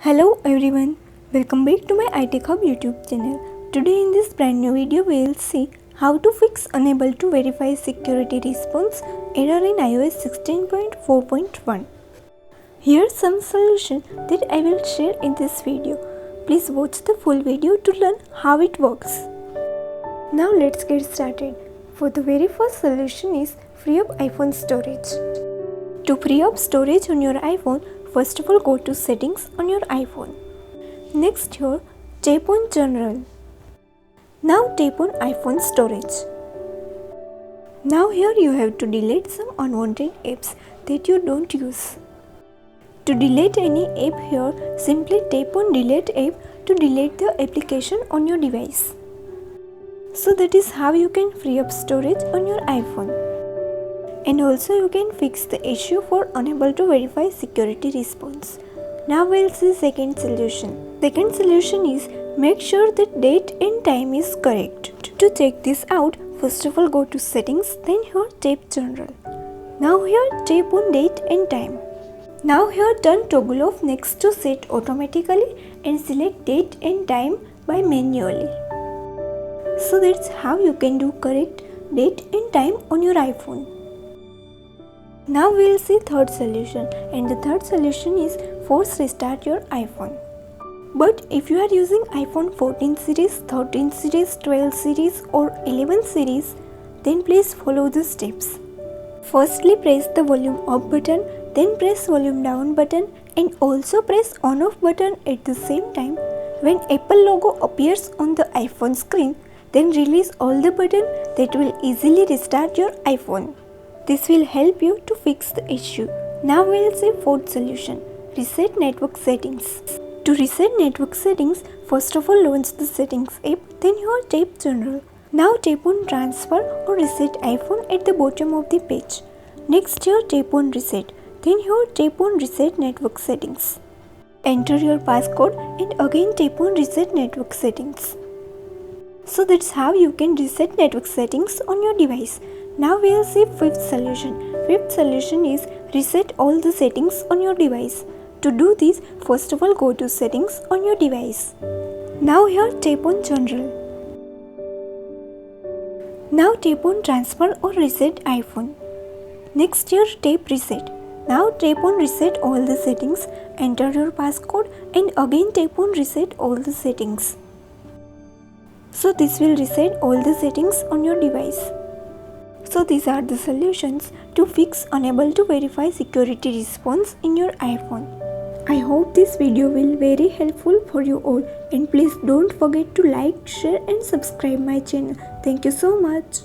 Hello everyone, welcome back to my iTechHub YouTube channel. Today in this brand new video we will see how to fix unable to verify security response error in iOS 16.4.1. Here's some solution that I will share in this video. Please watch the full video to learn how it works. Now let's get started. For the very first solution is free up iPhone storage. To free up storage on your iPhone, first of all go to settings on your iPhone. Next here, tap on general. Now tap on iPhone storage. Now here you have to delete some unwanted apps that you don't use. To delete any app here, simply tap on delete app to delete the application on your device. So that is how you can free up storage on your iPhone. And also you can fix the issue for unable to verify security response. Now we'll see second solution. Second solution is make sure that date and time is correct. To check this out, first of all go to settings, then here tap general. Now here tap on date and time. Now here turn toggle off next to set automatically and select date and time by manually. So that's how you can do correct date and time on your iPhone. Now we will see third solution, and the third solution is force restart your iPhone. But if you are using iPhone 14 series, 13 series, 12 series or 11 series, then please follow the steps. Firstly press the volume up button, then press volume down button and also press on off button at the same time. When Apple logo appears on the iPhone screen, then release all the buttons that will easily restart your iPhone. This will help you to fix the issue. Now we will see fourth solution, reset network settings. To reset network settings, first of all launch the settings app, then here tap general. Now tap on transfer or reset iPhone at the bottom of the page. Next here tap on reset, then here tap on reset network settings. Enter your passcode and again tap on reset network settings. So that's how you can reset network settings on your device. Now we will see fifth solution. Fifth solution is reset all the settings on your device. To do this, first of all go to settings on your device. Now here tap on general. Now tap on transfer or reset iPhone. Next here tap reset. Now tap on reset all the settings, enter your passcode and again tap on reset all the settings. So this will reset all the settings on your device. So these are the solutions to fix unable to verify security response in your iPhone. I hope this video will be very helpful for you all, and please don't forget to like, share and subscribe my channel. Thank you so much.